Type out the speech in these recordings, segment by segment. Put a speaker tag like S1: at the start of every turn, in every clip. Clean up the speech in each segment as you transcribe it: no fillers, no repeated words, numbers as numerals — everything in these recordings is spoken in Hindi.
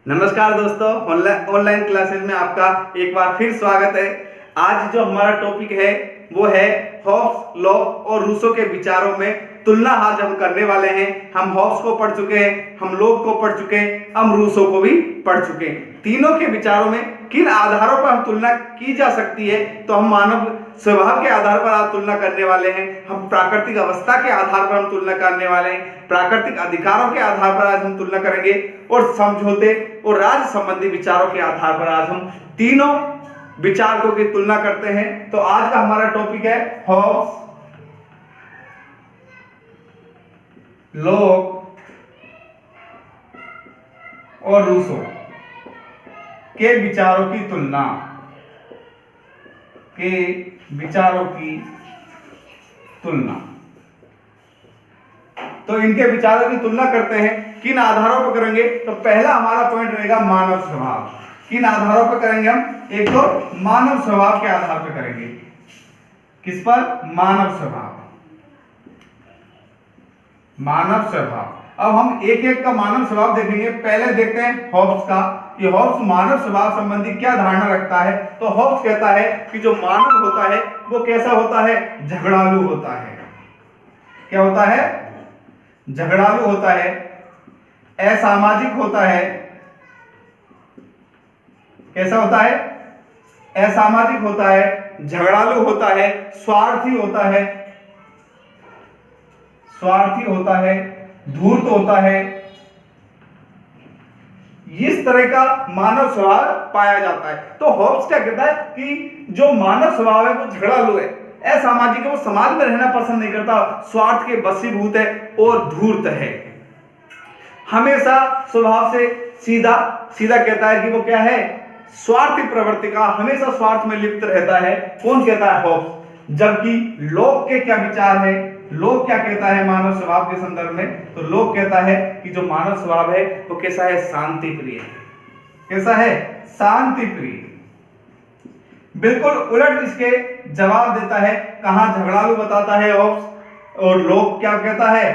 S1: नमस्कार दोस्तों, ऑनलाइन क्लासेस में आपका एक बार फिर स्वागत है। आज जो हमारा टॉपिक है वो है हॉब्स, लॉक और रूसो के विचारों में तुलना। आज हम करने वाले हैं। हम हॉब्स को पढ़ चुके हैं, हम लॉक को पढ़ चुके हैं, हम रूसो को भी पढ़ चुके हैं। तीनों के विचारों में किन आधारों पर हम तुलना की जा सकती है, तो हम मानव स्वभाव के आधार पर आज तुलना करने वाले हैं। हम प्राकृतिक अवस्था के आधार पर हम तुलना करने वाले हैं। प्राकृतिक अधिकारों के आधार पर आज हम तुलना करेंगे और समझौते और राज्य संबंधी विचारों के आधार पर आज हम तीनों विचारकों की तुलना करते हैं। तो आज का हमारा टॉपिक है हॉब्स, लॉक और रूसो के विचारों की तुलना। तो इनके विचारों की तुलना करते हैं। किन आधारों पर करेंगे? तो पहला हमारा पॉइंट रहेगा मानव स्वभाव। किन आधारों पर करेंगे हम? एक तो मानव स्वभाव के आधार पर करेंगे। किस पर? मानव स्वभाव। अब हम एक एक का मानव स्वभाव देखेंगे। पहले देखते हैं हॉब्स का, कि हॉब्स मानव स्वभाव संबंधी क्या धारणा रखता है। तो हॉब्स कहता है कि जो मानव होता है वो कैसा होता है? झगड़ालू होता है। क्या होता है? झगड़ालू होता है, असामाजिक होता है। कैसा होता है? असामाजिक होता है, झगड़ालू होता है, स्वार्थी होता है, धूर्त होता है। इस तरह का मानव स्वभाव पाया जाता है। तो हॉब्स क्या कहता है कि जो मानव स्वभाव है वो झगड़ालू है, असामाजिक है, वो समाज में रहना पसंद नहीं करता, स्वार्थ के वशीभूत है और धूर्त है। हमेशा स्वभाव से सीधा कहता है कि वो क्या है? स्वार्थी प्रवृत्ति का, हमेशा स्वार्थ में लिप्त रहता है। कौन कहता है? हॉब्स। जबकि लोक के क्या विचार है? लोक क्या कहता है मानव स्वभाव के संदर्भ में? तो लोक कहता है कि जो मानव स्वभाव है वो कैसा है? शांति प्रिय है। कैसा है? शांति प्रिय। बिल्कुल उलट इसके जवाब देता है। कहां झगड़ालू बताता है हॉब्स, और लोक क्या कहता है?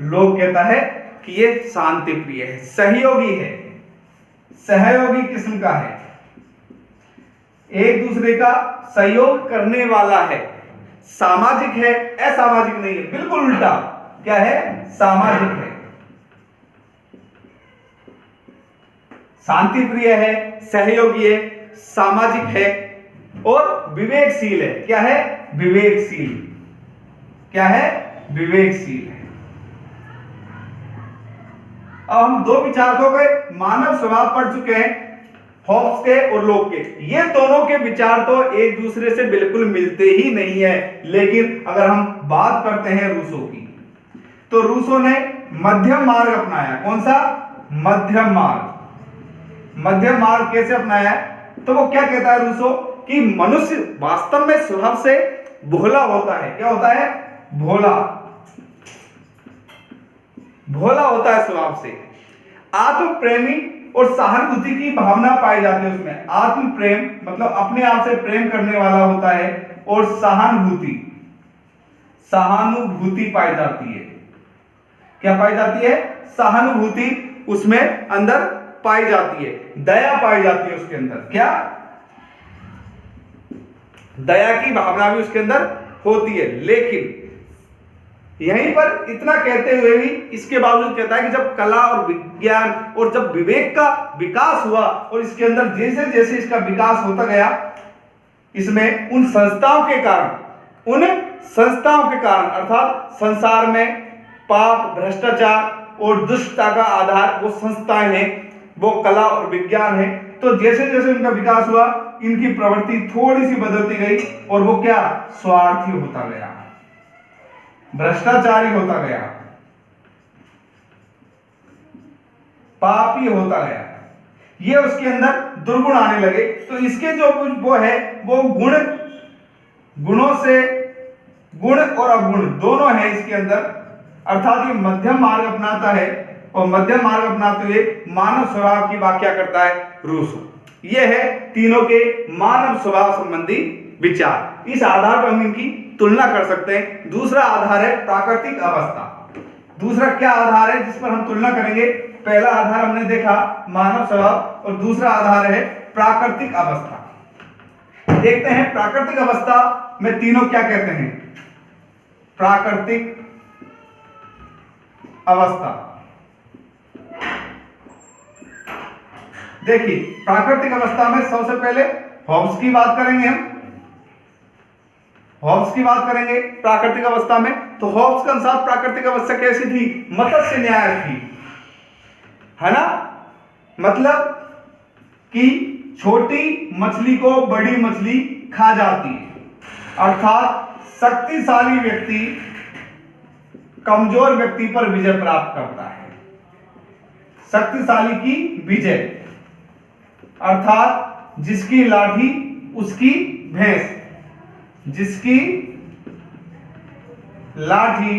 S1: लोक कहता है कि ये शांति प्रिय है, सहयोगी है, सहयोगी किस्म का है, एक दूसरे का सहयोग करने वाला है, सामाजिक है, असामाजिक नहीं है। बिल्कुल उल्टा। क्या है? सामाजिक है, शांति प्रिय है, सहयोगी है, सामाजिक है और विवेकशील है। क्या है? विवेकशील। क्या है? विवेकशील है। अब हम दो विचारकों के मानव स्वभाव पढ़ चुके हैं, हॉब्स के और लोक के। ये दोनों के विचार तो एक दूसरे से बिल्कुल मिलते ही नहीं है। लेकिन अगर हम बात करते हैं रूसो की, तो रूसो ने मध्यम मार्ग अपनाया। कौन सा? मध्यम मार्ग। मध्यम मार्ग कैसे अपनाया? तो वो क्या कहता है रूसो कि मनुष्य वास्तव में स्वभाव से भोला होता है। क्या होता है? भोला होता है स्वभाव से। आत्म प्रेमी और सहानुभूति की भावना पाई जाती है उसमें। आत्म प्रेम मतलब अपने आप से प्रेम करने वाला होता है, और सहानुभूति पाई जाती है। क्या पाई जाती है? सहानुभूति उसमें अंदर पाई जाती है, दया पाई जाती है उसके अंदर। क्या? दया की भावना भी उसके अंदर होती है। लेकिन यहीं पर इतना कहते हुए भी इसके बावजूद कहता है कि जब कला और विज्ञान और जब विवेक का विकास हुआ, और इसके अंदर जैसे जैसे इसका विकास होता गया, इसमें उन संस्थाओं के कारण अर्थात संसार में पाप, भ्रष्टाचार और दुष्टता का आधार वो संस्थाएं हैं, वो कला और विज्ञान है। तो जैसे जैसे उनका विकास हुआ, इनकी प्रवृत्ति थोड़ी सी बदलती गई, और वो क्या? स्वार्थी होता गया, भ्रष्टाचारी होता गया, पापी होता गया। ये उसके अंदर दुर्गुण आने लगे। तो इसके जो वो है वो गुणों से गुण और अवगुण दोनों है इसके अंदर। अर्थात ये मध्यम मार्ग अपनाता है, और मध्यम मार्ग अपनाते हुए मानव स्वभाव की व्याख्या करता है रूसो। ये है तीनों के मानव स्वभाव संबंधी विचार। इस आधार पर हम इनकी तुलना कर सकते हैं। दूसरा आधार है प्राकृतिक अवस्था। दूसरा क्या आधार है जिस पर हम तुलना करेंगे? पहला आधार हमने देखा मानव स्वभाव और दूसरा आधार है प्राकृतिक अवस्था। देखते हैं प्राकृतिक अवस्था में तीनों क्या कहते हैं। प्राकृतिक अवस्था, देखिए प्राकृतिक अवस्था में सबसे पहले हॉब्स की बात करेंगे हम। हॉब्स की बात करेंगे प्राकृतिक अवस्था में, तो हॉब्स के अनुसार प्राकृतिक अवस्था कैसी थी? मत्स्य न्याय थी, है ना। मतलब कि छोटी मछली को बड़ी मछली खा जाती है, अर्थात शक्तिशाली व्यक्ति कमजोर व्यक्ति पर विजय प्राप्त करता है। शक्तिशाली की विजय, अर्थात जिसकी लाठी उसकी भैंस, जिसकी लाठी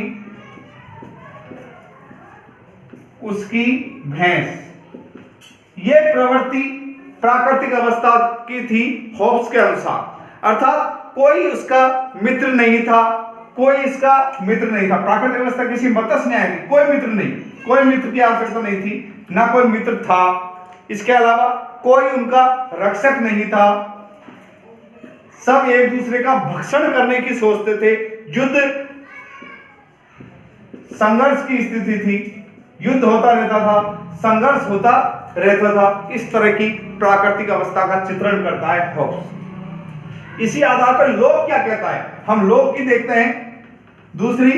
S1: उसकी भैंस, यह प्रवृत्ति प्राकृतिक अवस्था की थी हॉब्स के अनुसार। अर्थात कोई उसका मित्र नहीं था, कोई इसका मित्र नहीं था। प्राकृतिक अवस्था किसी मत्स्य न्याय थी, कोई मित्र नहीं, कोई मित्र की आवश्यकता नहीं थी, ना कोई मित्र था। इसके अलावा कोई उनका रक्षक नहीं था, सब एक दूसरे का भक्षण करने की सोचते थे। युद्ध संघर्ष की स्थिति थी, युद्ध होता रहता था, संघर्ष होता रहता था। इस तरह की प्राकृतिक अवस्था का चित्रण करता है हॉब्स। इसी आधार पर लोक क्या कहता है, हम लोक की देखते हैं। दूसरी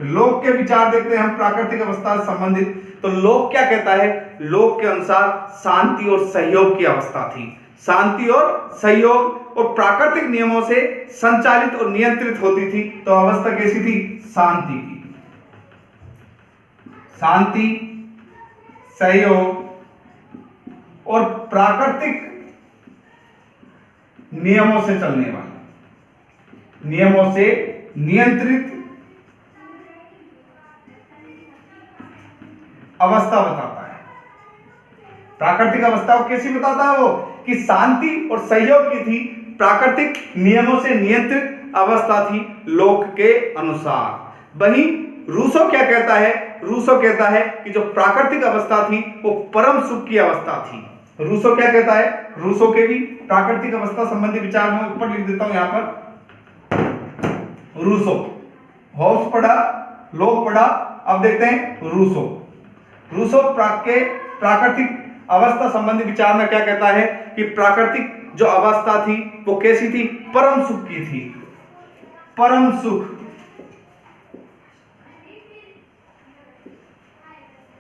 S1: लोक के विचार देखते हैं हम प्राकृतिक अवस्था से संबंधित। तो लोक क्या कहता है? लोक के अनुसार शांति और सहयोग की अवस्था थी। शांति और सहयोग और प्राकृतिक नियमों से संचालित और नियंत्रित होती थी। तो अवस्था कैसी थी? शांति की। शांति, सहयोग और प्राकृतिक नियमों से चलने वाली, नियमों से नियंत्रित अवस्था बताता है। प्राकृतिक अवस्था को कैसी बताता है वो? कि शांति और सहयोग की थी, प्राकृतिक नियमों से नियंत्रित अवस्था थी लोक के अनुसार। वहीं रूसो क्या कहता है? रूसो कहता है कि जो प्राकृतिक अवस्था थी वो परम सुख की अवस्था थी। रूसो क्या कहता है? रूसो के भी प्राकृतिक अवस्था संबंधी विचार में ऊपर लिख देता हूं यहां पर। रूसो, हॉब्स पढ़ा, लोक पढ़ा, अब देखते हैं रूसो। रूसो के प्राकृतिक अवस्था संबंधी विचार में क्या कहता है कि प्राकृतिक जो अवस्था थी वो कैसी थी? परम सुख की थी। परम सुख,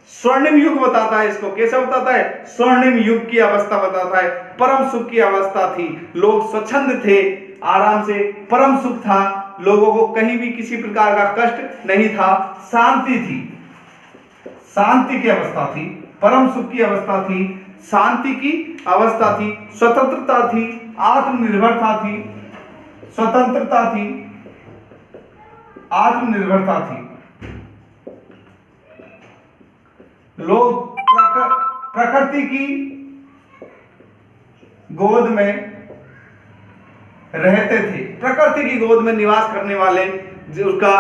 S1: स्वर्णिम युग बताता है इसको। कैसे बताता है? स्वर्णिम युग की अवस्था बताता है। परम सुख की अवस्था थी, लोग स्वच्छंद थे, आराम से, परम सुख था, लोगों को कहीं भी किसी प्रकार का कष्ट नहीं था, शांति थी, शांति की अवस्था थी, परम सुख की अवस्था थी, शांति की अवस्था थी, स्वतंत्रता थी, आत्मनिर्भरता थी, स्वतंत्रता थी, आत्मनिर्भरता थी। लोग प्रकृति की गोद में रहते थे, प्रकृति की गोद में निवास करने वाले, जो उसका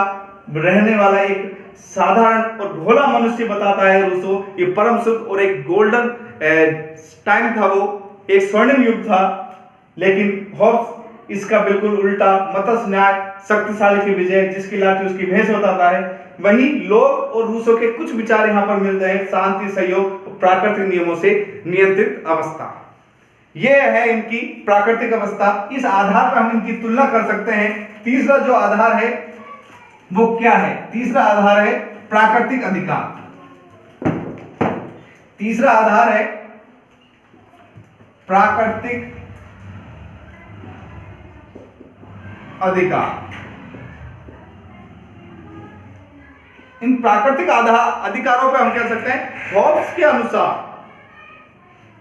S1: रहने वाला एक साधारण और भोला मनुष्य बताता है रूसो। ये परम सुख और एक गोल्डन टाइम था, वो एक स्वर्णिम युग था। लेकिन हॉब्स इसका बिल्कुल उल्टा, मत्स्य न्याय, शक्तिशाली की विजय, जिसकी लाठी उसकी भैंस बताता है। वहीं लोक और रूसो के कुछ विचार यहां पर मिलते हैं, शांति, सहयोग, प्राकृतिक नियमों से नियंत्रित अवस्था। यह है इनकी प्राकृतिक अवस्था। इस आधार पर हम इनकी तुलना कर सकते हैं। तीसरा जो आधार है वो क्या है? तीसरा आधार है प्राकृतिक अधिकार। तीसरा आधार है प्राकृतिक अधिकार। इन प्राकृतिक अधिकारों पे हम कह सकते हैं हॉब्स के अनुसार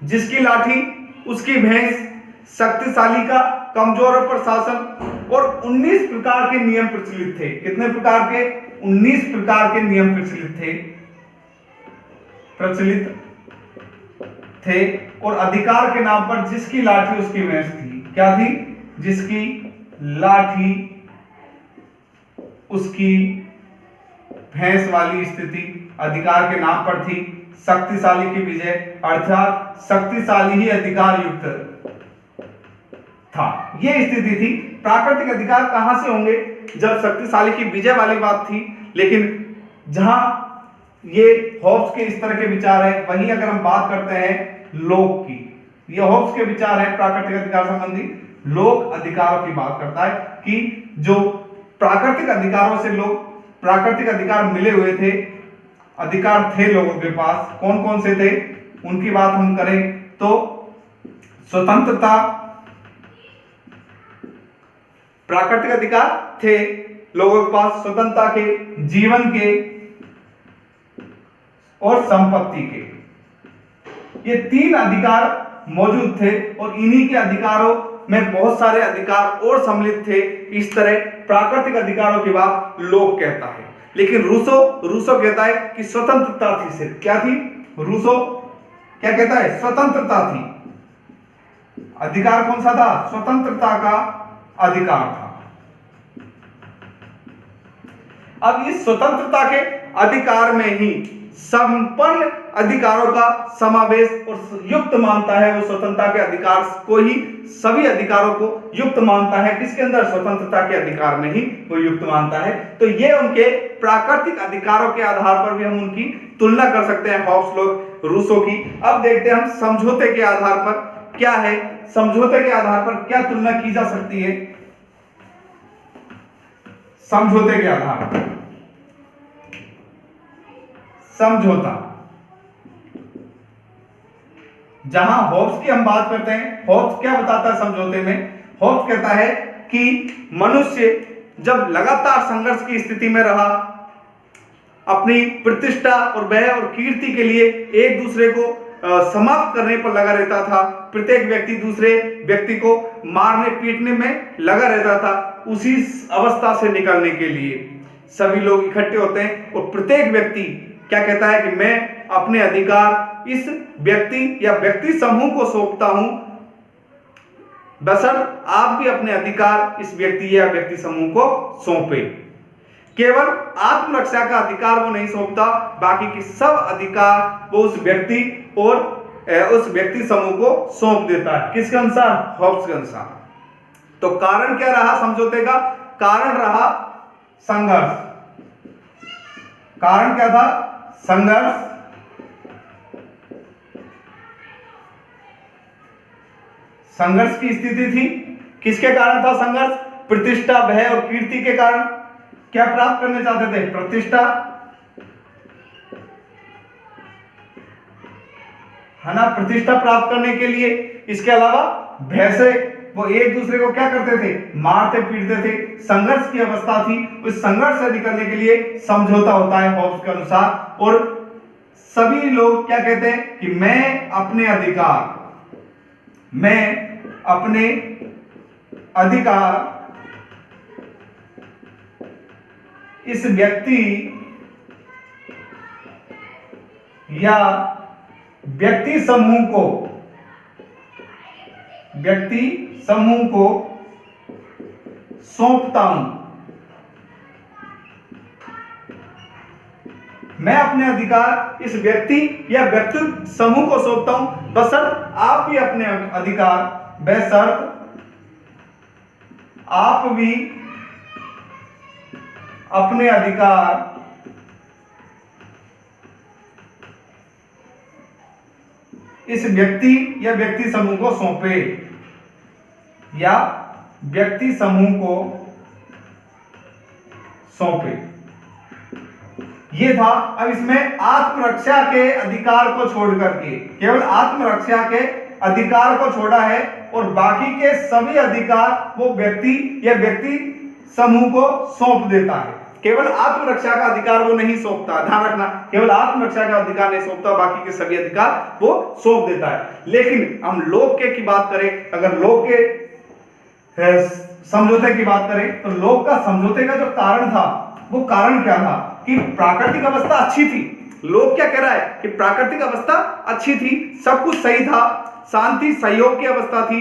S1: जिसकी लाठी उसकी भैंस, शक्तिशाली का कमजोरों पर शासन और 19 प्रकार के नियम प्रचलित थे। कितने प्रकार के? 19 प्रकार के नियम प्रचलित थे। और अधिकार के नाम पर जिसकी लाठी उसकी भैंस थी। क्या थी? जिसकी लाठी उसकी भैंस वाली स्थिति अधिकार के नाम पर थी। शक्तिशाली की विजय, अर्थात शक्तिशाली ही अधिकार युक्त था। यह स्थिति थी। प्राकृतिक अधिकार कहां से होंगे, जब शक्तिशाली की विजय वाली बात थी। लेकिन जहां ये हॉब्स के इस तरह के विचार है, वहीं अगर हम बात करते हैं लोक की, ये हॉब्स के विचार है प्राकृतिक अधिकार संबंधी, लोक अधिकारों की बात करता है कि जो प्राकृतिक अधिकारों से लोग प्राकृतिक अधिकार मिले हुए थे, अधिकार थे लोगों के पास, कौन कौन से थे उनकी बात हम करें तो स्वतंत्रता, प्राकृतिक अधिकार थे लोगों के पास, स्वतंत्रता के, जीवन के और संपत्ति के। ये 3 अधिकार मौजूद थे और इन्हीं के अधिकारों में बहुत सारे अधिकार और सम्मिलित थे। इस तरह प्राकृतिक अधिकारों की बात लोक कहता है। लेकिन रूसो कहता है कि स्वतंत्रता थी। सिर्फ क्या थी? रूसो क्या कहता है? स्वतंत्रता थी। अधिकार कौन सा था? स्वतंत्रता का अधिकार था। अब इस स्वतंत्रता के अधिकार में ही संपन्न अधिकारों का समावेश और युक्त मानता है। वो स्वतंत्रता के अधिकार को ही सभी अधिकारों को युक्त मानता है। किसके अंदर? स्वतंत्रता के अधिकार में ही वो युक्त मानता है। तो ये उनके प्राकृतिक अधिकारों के आधार पर भी हम उनकी तुलना कर सकते हैं, हॉब्स लोग रूसो की। अब देखते हैं हम समझौते के आधार पर क्या है, समझौते के आधार पर क्या तुलना की जा सकती है। समझौते के आधार पर समझौता, जहां हॉब्स की हम बात करते हैं, हॉब्स क्या बताता है समझौते में? हॉब्स कहता है कि मनुष्य जब लगातार संघर्ष की स्थिति में रहा, अपनी प्रतिष्ठा और व्यय और कीर्ति के लिए एक दूसरे को समाप्त करने पर लगा रहता था, प्रत्येक व्यक्ति दूसरे व्यक्ति को मारने पीटने में लगा रहता था। उसी अवस्था से निकलने के लिए सभी लोग इकट्ठे होते हैं और प्रत्येक व्यक्ति क्या कहता है कि मैं अपने अधिकार इस व्यक्ति या व्यक्ति समूह को सौंपता हूं, बशर्ते आप भी अपने अधिकार इस व्यक्ति या व्यक्ति समूह को सौंपे। केवल आत्मरक्षा का अधिकार वो नहीं सौंपता, बाकी की सब अधिकार वो उस व्यक्ति और उस व्यक्ति समूह को सौंप देता है। किसके अनुसार? हॉब्स के अनुसार। तो कारण क्या रहा समझौते का? कारण रहा संघर्ष। कारण क्या था? संघर्ष। संघर्ष की स्थिति थी। किसके कारण था संघर्ष? प्रतिष्ठा, भय और कीर्ति के कारण। क्या प्राप्त करने चाहते थे? प्रतिष्ठा, है ना, प्रतिष्ठा प्राप्त करने के लिए। इसके अलावा भय से वो एक दूसरे को क्या करते थे? मारते पीटते थे। संघर्ष की अवस्था थी। उस संघर्ष से निकलने के लिए समझौता होता है हॉब्स के अनुसार। और सभी लोग क्या कहते हैं कि मैं अपने अधिकार इस व्यक्ति या व्यक्ति समूह को सौंपता हूं। मैं अपने अधिकार इस व्यक्ति या व्यक्ति समूह को सौंपता हूं, बशर्ते आप भी अपने अधिकार, बशर्ते आप भी अपने अधिकार इस व्यक्ति या व्यक्ति समूह को सौंपे या व्यक्ति समूह को सौंपे। ये था। अब इसमें आत्मरक्षा के अधिकार को छोड़ करके, केवल आत्मरक्षा के अधिकार को छोड़ा है और बाकी के सभी अधिकार वो व्यक्ति या व्यक्ति समूह को सौंप देता है। केवल आत्मरक्षा का अधिकार वो नहीं सौंपता, ध्यान रखना, केवल आत्मरक्षा का अधिकार नहीं सौंपता, बाकी के सभी अधिकार वो सौंप देता है। लेकिन हम लोक के की बात करें, अगर लोक के समझौते की बात करें तो लोक का समझौते का जो कारण था, वो कारण क्या था कि प्राकृतिक अवस्था अच्छी थी। लोक क्या कह रहा है कि प्राकृतिक अवस्था अच्छी थी, सब कुछ सही था, शांति सहयोग की अवस्था थी,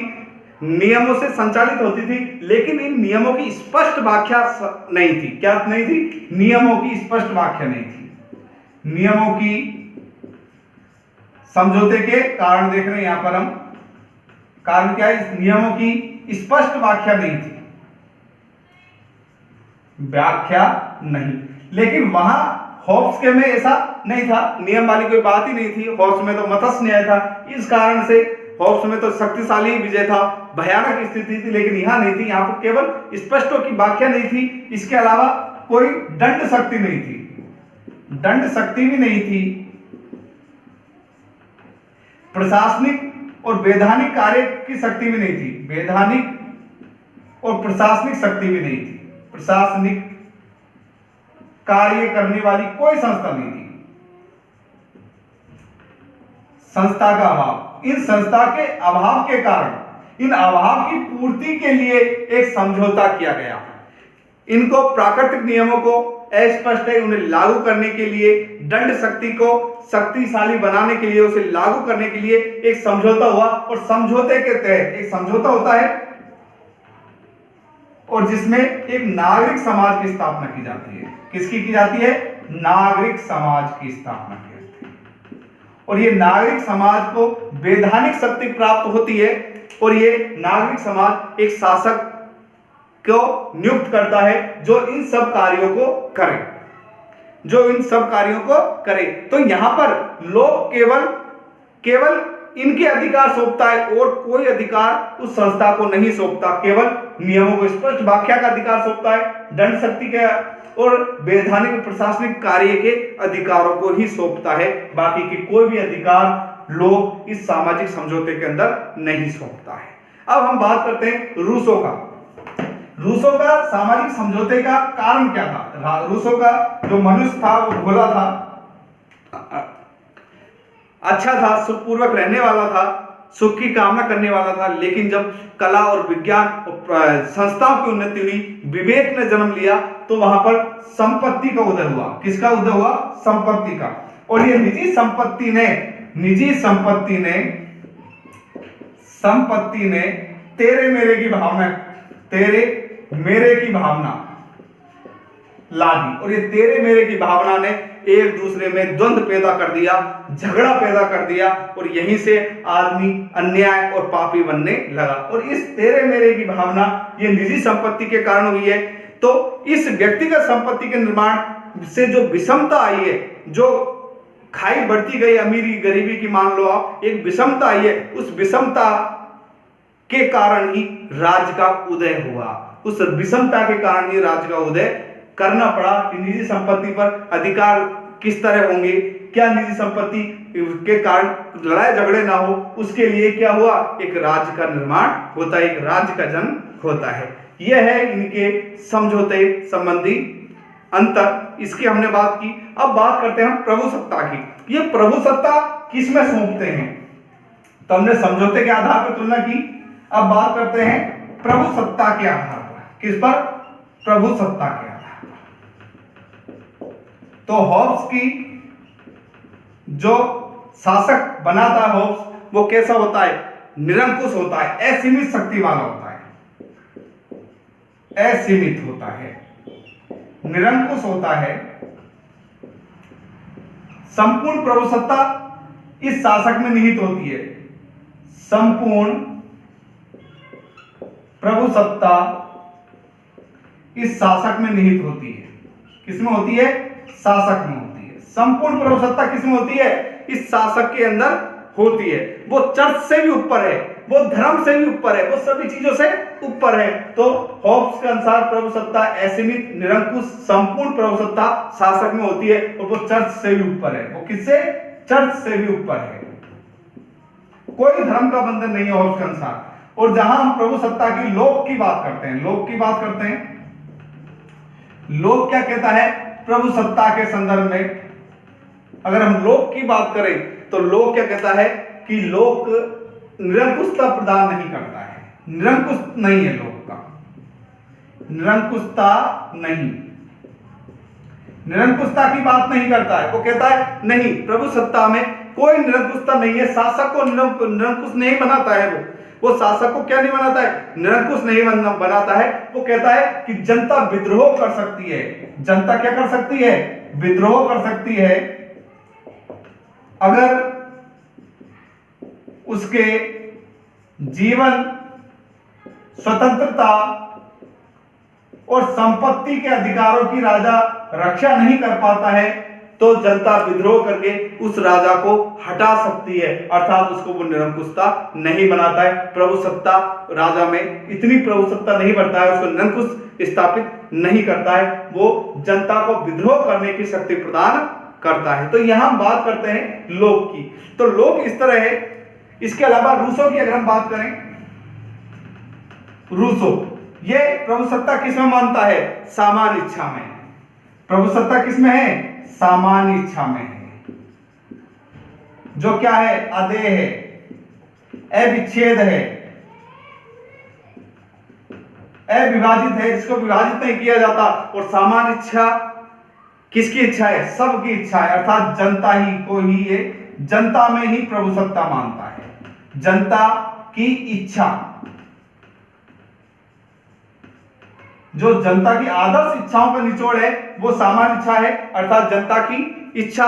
S1: नियमों से संचालित होती थी, लेकिन इन नियमों की स्पष्ट व्याख्या नहीं थी। क्या नहीं थी? नियमों की स्पष्ट व्याख्या नहीं थी। नियमों की समझौते के कारण देख रहे हैं यहां पर हम, कारण क्या है, इस नियमों की स्पष्ट व्याख्या नहीं थी, व्याख्या नहीं। लेकिन वहां होब्स के में ऐसा नहीं था, नियम वाली कोई बात ही नहीं थी। होब्स में तो मत्स्य न्याय था, इस कारण से होब्स में तो शक्तिशाली विजय था, भयानक स्थिति थी, लेकिन यहां नहीं थी। यहां पर केवल स्पष्टों की व्याख्या नहीं थी, इसके अलावा कोई दंड शक्ति नहीं थी, दंड शक्ति भी नहीं थी, प्रशासनिक और वैधानिक कार्य की शक्ति भी नहीं थी, वैधानिक और प्रशासनिक शक्ति भी नहीं थी, प्रशासनिक कार्य करने वाली कोई संस्था नहीं थी। संस्था का अभाव, इन संस्था के अभाव के कारण, इन अभाव की पूर्ति के लिए एक समझौता किया गया। इनको प्राकृतिक नियमों को अस्पष्ट है, उन्हें लागू करने के लिए, दंड शक्ति को शक्तिशाली बनाने के लिए, उसे लागू करने के लिए एक समझौता हुआ। और समझौते के तहत एक समझौता होता है और जिसमें एक नागरिक समाज की स्थापना की जाती है। किसकी की जाती है? नागरिक समाज की स्थापना की जाती है। और ये नागरिक समाज को वैधानिक शक्ति प्राप्त होती है और ये नागरिक समाज एक शासक को नियुक्त करता है जो इन सब कार्यों को करे, जो इन सब कार्यों को करे। तो यहां पर लोग केवल इनके अधिकार सौंपता है और कोई अधिकार उस संस्था को नहीं सौंपता, केवल नियमों को स्पष्ट व्याख्या का अधिकार सौंपता है, दंड शक्ति के और वैधानिक प्रशासनिक कार्य के अधिकारों को ही सौंपता है, बाकी के कोई भी अधिकार लोग इस सामाजिक समझौते के अंदर नहीं सौंपता है। अब हम बात करते हैं रूसों का। रूसों का सामाजिक समझौते का कारण क्या था? रूसों का जो मनुष्य था वो भोला था, अच्छा था, सुखपूर्वक रहने वाला था, सुख की कामना करने वाला था। लेकिन जब कला और विज्ञान और संस्थाओं की उन्नति हुई, विवेक ने जन्म लिया, तो वहां पर संपत्ति का उदय हुआ। किसका उदय हुआ? संपत्ति का। और ये निजी संपत्ति ने तेरे मेरे की भावना, तेरे मेरे की भावना ला दी। और ये तेरे मेरे की भावना ने एक दूसरे में द्वंद्व पैदा कर दिया, झगड़ा पैदा कर दिया, और यहीं से आदमी अन्याय और पापी बनने लगा। और इस तेरे मेरे की भावना ये निजी संपत्ति के कारण हुई है। तो इस व्यक्तिगत संपत्ति के निर्माण से जो विषमता आई है, जो खाई बढ़ती गई, अमीरी गरीबी की मान लो आप, एक विषमता आई है, उस विषमता के कारण ही राज्य का उदय हुआ। उस विषमता के कारण ही राज्य का उदय करना पड़ा कि निजी संपत्ति पर अधिकार किस तरह होंगे, क्या निजी संपत्ति के कारण लड़ाई झगड़े ना हो, उसके लिए क्या हुआ? एक राज्य का निर्माण होता है, एक राज्य का जन्म होता है। यह है इनके समझौते संबंधी अंतर, इसकी हमने बात की। अब बात करते हैं हम प्रभुसत्ता की। ये प्रभुसत्ता किसमें सौंपते हैं? तो हमने समझौते के आधार पर तुलना की, अब बात करते हैं प्रभुसत्ता के आधार पर। किस पर? प्रभुसत्ता के आधार पर। तो होब्स की जो शासक बनाता है होब्स, वो कैसा होता है? निरंकुश होता है, असीमित शक्ति वाला होता है, असीमित होता है, निरंकुश होता है। संपूर्ण प्रभुसत्ता इस शासक में निहित होती है। संपूर्ण प्रभुसत्ता इस शासक में निहित होती है। किसमें होती है? शासक में होती है। संपूर्ण प्रभुसत्ता किसमें होती है? इस शासक के अंदर होती है। वो चर्च से भी ऊपर है, वो धर्म से भी ऊपर है, वो सभी चीजों से ऊपर है। तो होब्स के अनुसार प्रभुसत्ता असीमित, निरंकुश, संपूर्ण प्रभुसत्ता शासक में होती है और वो चर्च से भी ऊपर है। वो किससे? चर्च से भी ऊपर है। कोई धर्म का बंधन नहीं है होब्स के अनुसार। और जहां हम प्रभुसत्ता की लोक की बात करते हैं, लोक की बात करते हैं, लोक क्या कहता है प्रभुसत्ता के संदर्भ में? अगर हम लोक की बात करें तो लोक क्या कहता है कि लोक निरंकुशता प्रदान नहीं करता है, निरंकुश नहीं है लोक का, निरंकुशता नहीं, निरंकुशता की बात नहीं करता है। वो कहता है नहीं, प्रभुसत्ता में कोई निरंकुशता नहीं है, शासक को निरंकुश नहीं बनाता है। वो शासक को क्या नहीं बनाता है? निरंकुश नहीं बनाता है। वो कहता है कि जनता विद्रोह कर सकती है। जनता क्या कर सकती है? विद्रोह कर सकती है। अगर उसके जीवन, स्वतंत्रता और संपत्ति के अधिकारों की राजा रक्षा नहीं कर पाता है तो जनता विद्रोह करके उस राजा को हटा सकती है, अर्थात उसको वो निरंकुशता नहीं बनाता है। प्रभुसत्ता राजा में इतनी प्रभुसत्ता नहीं बढ़ता है, उसको निरंकुश स्थापित नहीं करता है, वो जनता को विद्रोह करने की शक्ति प्रदान करता है। तो यहां हम बात करते हैं लोक की, तो लोक इस तरह है। इसके अलावा रूसो की अगर हम बात करें, रूसो ये प्रभुसत्ता किसमें मानता है? सामान्य इच्छा में। प्रभुसत्ता किसमें है? सामान्य इच्छा में है, जो क्या है? अदेह है, अविच्छेद है, अविभाजित है, जिसको विभाजित नहीं किया जाता। और सामान्य इच्छा किसकी इच्छा है? सबकी इच्छा है, अर्थात जनता ही को ही ये जनता में ही प्रभुसत्ता मानता है। जनता की इच्छा, जो जनता की आदर्श इच्छाओं का निचोड़ है वो सामान्य इच्छा है, अर्थात जनता की इच्छा।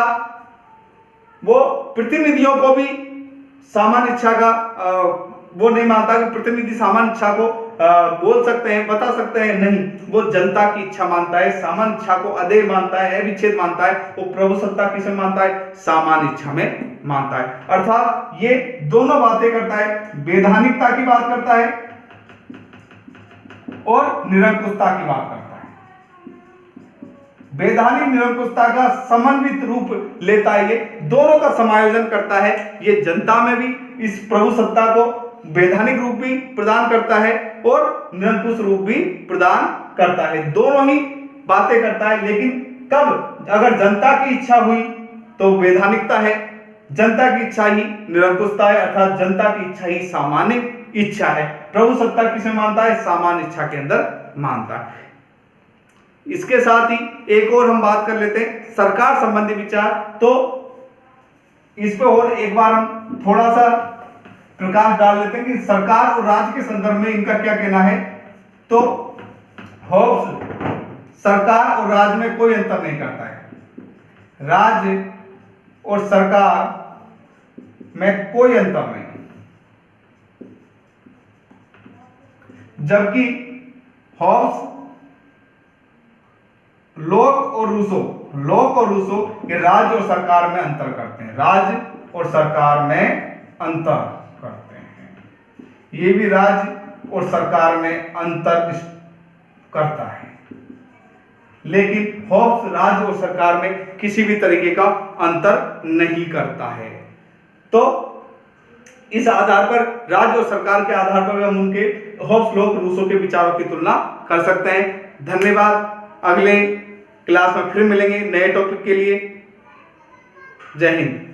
S1: वो प्रतिनिधियों को भी सामान्य इच्छा का वो नहीं मानता कि प्रतिनिधि सामान्य इच्छा को बोल सकते हैं, बता सकते हैं, नहीं, वो जनता की इच्छा मानता है, सामान्य इच्छा को अदेय मानता है, अविच्छेद मानता है। वो प्रभुसत्ता किसे मानता है? सामान्य इच्छा में मानता है। अर्थात ये दोनों बातें करता है, वैधानिकता की बात करता है और निरंकुशता की बात करता है। वैधानिक निरंकुशता का समन्वित रूप लेता है, ये दोनों का समायोजन करता है। ये जनता में भी इस प्रभुसत्ता को वैधानिक रूप भी प्रदान करता है और निरंकुश रूप भी प्रदान करता है, दोनों ही बातें करता है। लेकिन कब? अगर जनता की इच्छा हुई तो वैधानिकता है, जनता की इच्छा ही निरंकुशता है, अर्थात जनता की इच्छा ही सामान्य इच्छा है। प्रभुसत्ता किसमें मानता है? सामान्य इच्छा के अंदर मानता है। इसके साथ ही एक और हम बात कर लेते हैं सरकार संबंधी विचार। तो इस पे और एक बार हम थोड़ा सा प्रकाश डाल लेते हैं कि सरकार और राज्य के संदर्भ में इनका क्या कहना है। तो हॉब्स सरकार और राज्य में कोई अंतर नहीं करता है, राज्य और सरकार में कोई अंतर नहीं, जबकि हॉब्स लोक और रूसो ये राज्य और सरकार में अंतर करते हैं, राज्य और सरकार में अंतर करते हैं। ये भी राज्य और सरकार में अंतर करता है, लेकिन हॉब्स राज्य और सरकार में किसी भी तरीके का अंतर नहीं करता है। तो इस आधार पर, राज्य और सरकार के आधार पर हम उनके हॉब्स, लोक, रूसो के विचारों की तुलना कर सकते हैं। धन्यवाद। अगले क्लास में फिर मिलेंगे नए टॉपिक के लिए। जय हिंद।